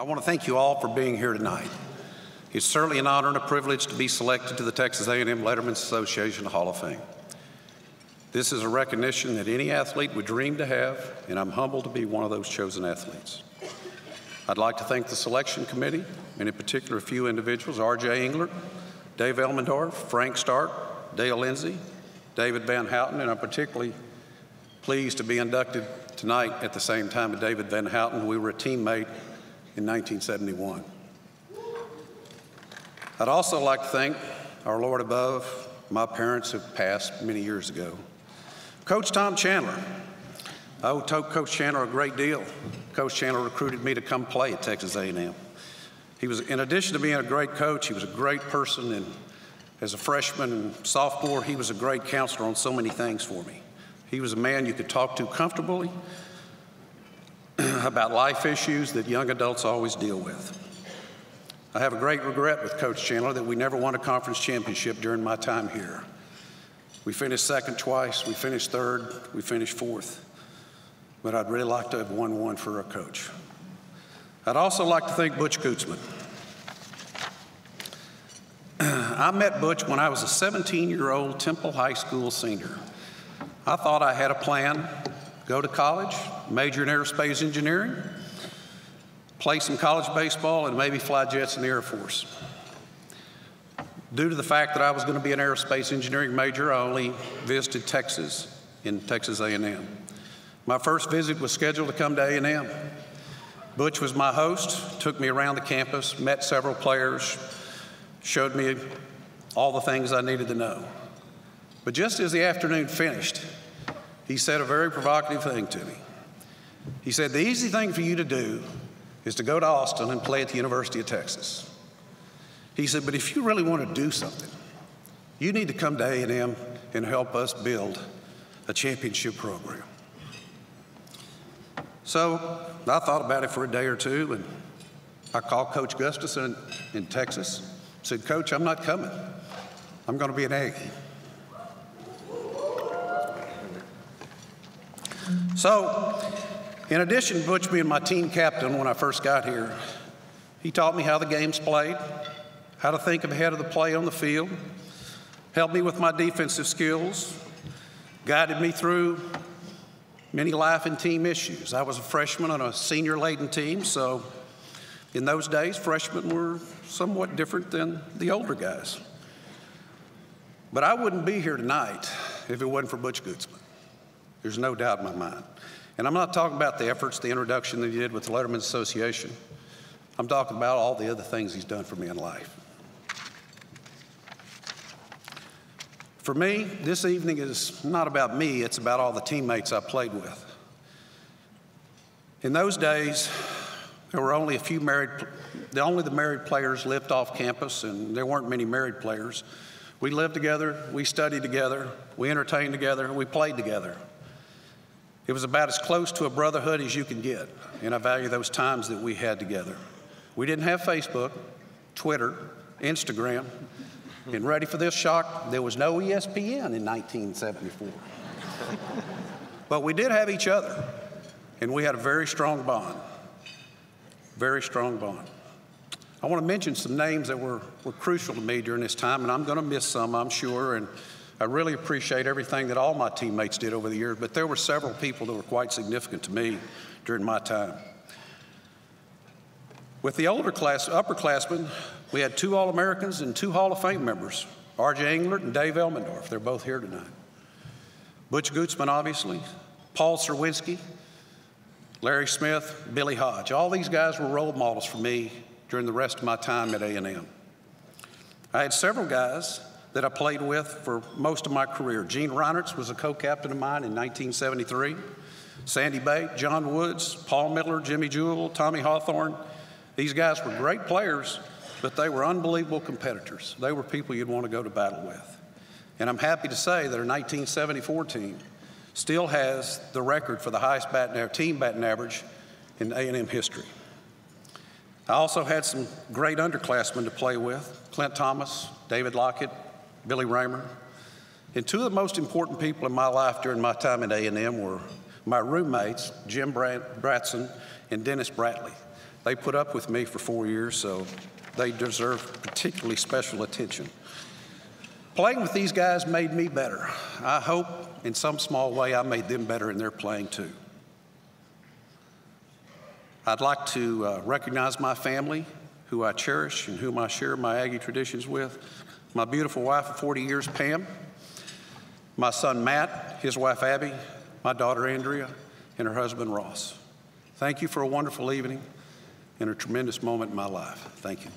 I want to thank you all for being here tonight. It's certainly an honor and a privilege to be selected to the Texas A&M Letterman's Association Hall of Fame. This is a recognition that any athlete would dream to have, and I'm humbled to be one of those chosen athletes. I'd like to thank the selection committee, and in particular a few individuals, R.J. Englert, Dave Elmendorf, Frank Stark, Dale Lindsay, David Van Houten, and I'm particularly pleased to be inducted tonight at the same time as David Van Houten. We were a teammate in 1971. I'd also like to thank our Lord above, my parents who passed many years ago. Coach Tom Chandler. I owe Coach Chandler a great deal. Coach Chandler recruited me to come play at Texas A&M. He was, in addition to being a great coach, he was a great person, and as a freshman and sophomore, he was a great counselor on so many things for me. He was a man you could talk to comfortably about life issues that young adults always deal with. I have a great regret with Coach Chandler that we never won a conference championship during my time here. We finished second twice, we finished third, we finished fourth, but I'd really like to have won one for our coach. I'd also like to thank Butch Gutzman. I met Butch when I was a 17-year-old Temple High School senior. I thought I had a plan, go to college, major in aerospace engineering, play some college baseball, and maybe fly jets in the Air Force. Due to the fact that I was going to be an aerospace engineering major, I only visited Texas in Texas A&M. My first visit was scheduled to come to A&M. Butch was my host, took me around the campus, met several players, showed me all the things I needed to know. But just as the afternoon finished, he said a very provocative thing to me. He said, the easy thing for you to do is to go to Austin and play at the University of Texas. He said, but if you really want to do something, you need to come to A&M and help us build a championship program. So I thought about it for a day or two, and I called Coach Gustafson in Texas, said, Coach, I'm not coming. I'm going to be an Aggie. So, in addition to Butch being my team captain when I first got here, he taught me how the game's played, how to think ahead of the play on the field, helped me with my defensive skills, guided me through many life and team issues. I was a freshman on a senior-laden team, so in those days, freshmen were somewhat different than the older guys. But I wouldn't be here tonight if it wasn't for Butch Gutzman. There's no doubt in my mind. And I'm not talking about the efforts, the introduction that he did with the Letterman's Association. I'm talking about all the other things he's done for me in life. For me, this evening is not about me, it's about all the teammates I played with. In those days, there were only a few only the married players lived off campus, and there weren't many married players. We lived together, we studied together, we entertained together, we played together. It was about as close to a brotherhood as you can get, and I value those times that we had together. We didn't have Facebook, Twitter, Instagram, and ready for this shock, there was no ESPN in 1974. But we did have each other, and we had a very strong bond, very strong bond. I want to mention some names that were crucial to me during this time, and I'm going to miss some, I'm sure, and I really appreciate everything that all my teammates did over the years, but there were several people that were quite significant to me during my time. With the upperclassmen, we had 2 All-Americans and 2 Hall of Fame members, R.J. Englert and Dave Elmendorf. They're both here tonight. Butch Gutzman, obviously, Paul Serwinski, Larry Smith, Billy Hodge. All these guys were role models for me during the rest of my time at A&M. I had several guys that I played with for most of my career. Gene Reinertz was a co-captain of mine in 1973. Sandy Bate, John Woods, Paul Miller, Jimmy Jewell, Tommy Hawthorne. These guys were great players, but they were unbelievable competitors. They were people you'd want to go to battle with. And I'm happy to say that our 1974 team still has the record for the highest team batting average in A&M history. I also had some great underclassmen to play with, Clint Thomas, David Lockett, Billy Raymer. And 2 of the most important people in my life during my time at A&M were my roommates, Jim Bratson and Dennis Bratley. They put up with me for 4 years, so they deserve particularly special attention. Playing with these guys made me better. I hope in some small way I made them better in their playing too. I'd like to recognize my family, who I cherish and whom I share my Aggie traditions with. My beautiful wife of 40 years, Pam. My son, Matt, his wife, Abby. My daughter, Andrea, and her husband, Ross. Thank you for a wonderful evening and a tremendous moment in my life. Thank you.